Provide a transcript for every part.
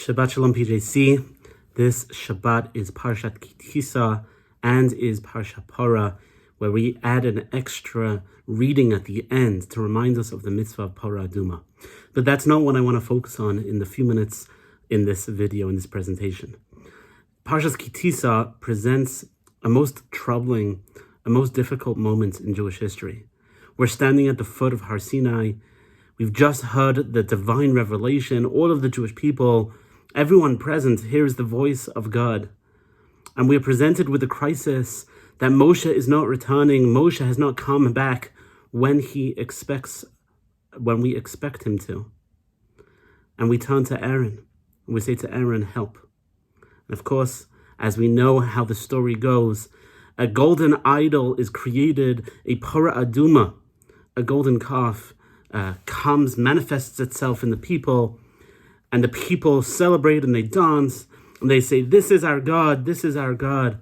Shabbat Shalom PJC. This Shabbat is Parshat Ki Tissa and is Parshat Parah, where we add an extra reading at the end to remind us of the mitzvah of Parah Aduma. But that's not what I want to focus on in the few minutes in this video, in this presentation. Parshat Ki Tissa presents a most troubling, a most difficult moment in Jewish history. We're standing at the foot of Har Sinai. We've just heard the divine revelation. All of the Jewish people, everyone present, hears the voice of God. And we are presented with the crisis that Moshe is not returning. Moshe has not come back when we expect him to. And we turn to Aaron. And we say to Aaron, help. And of course, as we know how the story goes, a golden idol is created, a Parah Aduma, a golden calf, manifests itself in the people, and the people celebrate and they dance, and they say, this is our God, this is our God.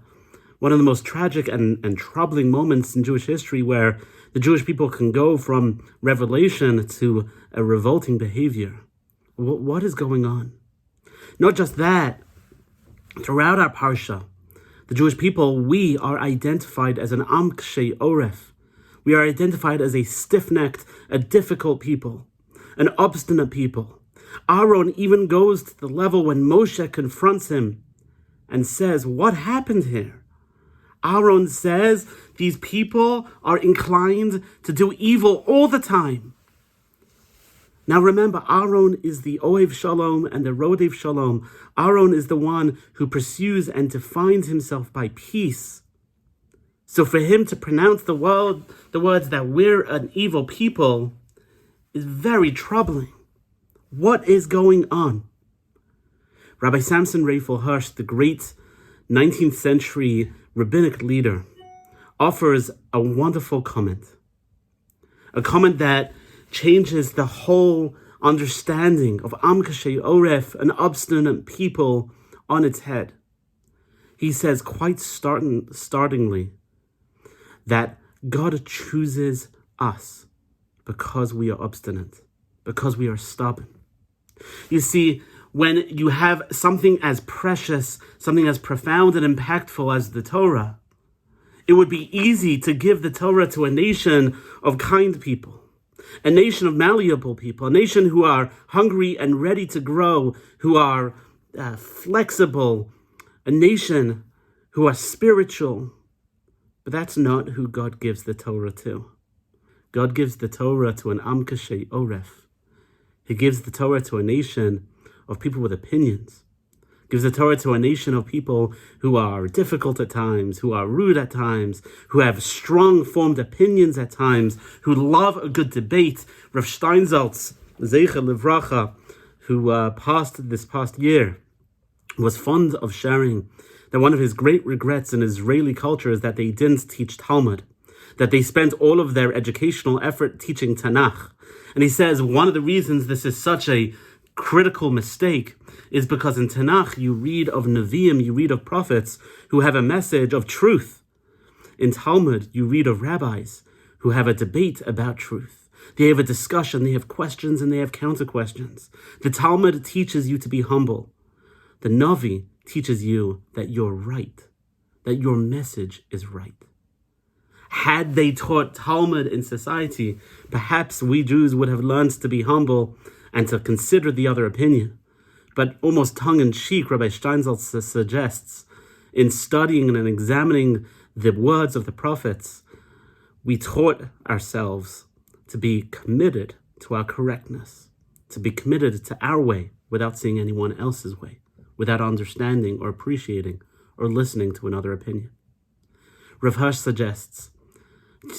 One of the most tragic and troubling moments in Jewish history, where the Jewish people can go from revelation to a revolting behavior. What is going on? Not just that, throughout our Parsha, the Jewish people, we are identified as an Am Kshei Oref. We are identified as a stiff-necked, a difficult people, an obstinate people. Aaron even goes to the level when Moshe confronts him and says, what happened here? Aaron says these people are inclined to do evil all the time. Now remember, Aaron is the Ohev Shalom and the Rodev Shalom. Aaron is the one who pursues and defines himself by peace. So for him to pronounce the words that we're an evil people is very troubling. What is going on? Rabbi Samson Raphael Hirsch, the great 19th century rabbinic leader, offers a wonderful comment. A comment that changes the whole understanding of Am Kshei Oref, an obstinate people, on its head. He says quite startlingly that God chooses us because we are obstinate, because we are stubborn. You see, when you have something as precious, something as profound and impactful as the Torah, it would be easy to give the Torah to a nation of kind people, a nation of malleable people, a nation who are hungry and ready to grow, who are flexible, a nation who are spiritual. But that's not who God gives the Torah to. God gives the Torah to an Am Kshei Oref. He gives the Torah to a nation of people with opinions. Gives the Torah to a nation of people who are difficult at times, who are rude at times, who have strong formed opinions at times, who love a good debate. Rav Steinsaltz, Zecher Livracha, who passed this past year, was fond of sharing that one of his great regrets in Israeli culture is that they didn't teach Talmud, that they spent all of their educational effort teaching Tanakh. And he says one of the reasons this is such a critical mistake is because in Tanakh you read of Nevi'im, you read of prophets who have a message of truth. In Talmud you read of rabbis who have a debate about truth. They have a discussion, they have questions and they have counter questions. The Talmud teaches you to be humble. The Navi teaches you that you're right, that your message is right. Had they taught Talmud in society, perhaps we Jews would have learned to be humble and to consider the other opinion. But almost tongue-in-cheek, Rabbi Steinsaltz suggests, in studying and examining the words of the prophets, we taught ourselves to be committed to our correctness, to be committed to our way without seeing anyone else's way, without understanding or appreciating or listening to another opinion. Rav Hirsch suggests,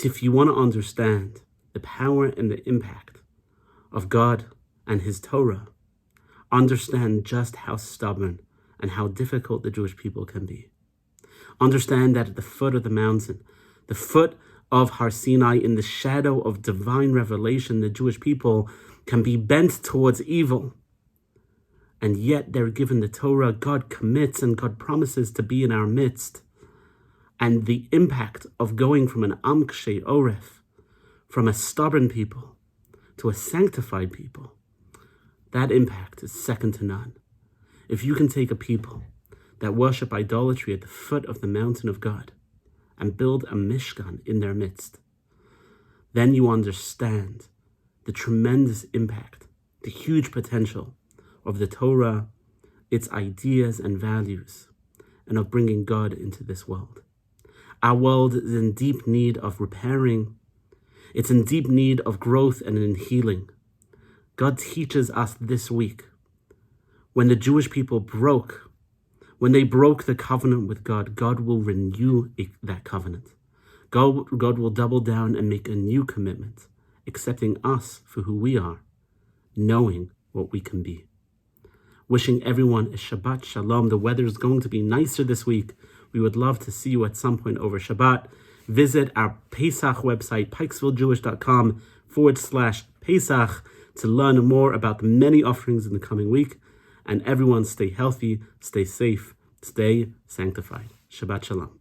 if you want to understand the power and the impact of God and His Torah, understand just how stubborn and how difficult the Jewish people can be. Understand that at the foot of the mountain, the foot of Har Sinai, in the shadow of divine revelation, the Jewish people can be bent towards evil. And yet they're given the Torah. God commits and God promises to be in our midst. And the impact of going from an Am Kshei Oref, from a stubborn people to a sanctified people, that impact is second to none. If you can take a people that worship idolatry at the foot of the mountain of God and build a Mishkan in their midst, then you understand the tremendous impact, the huge potential of the Torah, its ideas and values, and of bringing God into this world. Our world is in deep need of repairing. It's in deep need of growth and in healing. God teaches us this week, when the Jewish people broke the covenant with God, God will renew that covenant. God will double down and make a new commitment, accepting us for who we are, knowing what we can be. Wishing everyone a Shabbat Shalom. The weather is going to be nicer this week. We would love to see you at some point over Shabbat. Visit our Pesach website, pikesvillejewish.com/Pesach, to learn more about the many offerings in the coming week. And everyone stay healthy, stay safe, stay sanctified. Shabbat Shalom.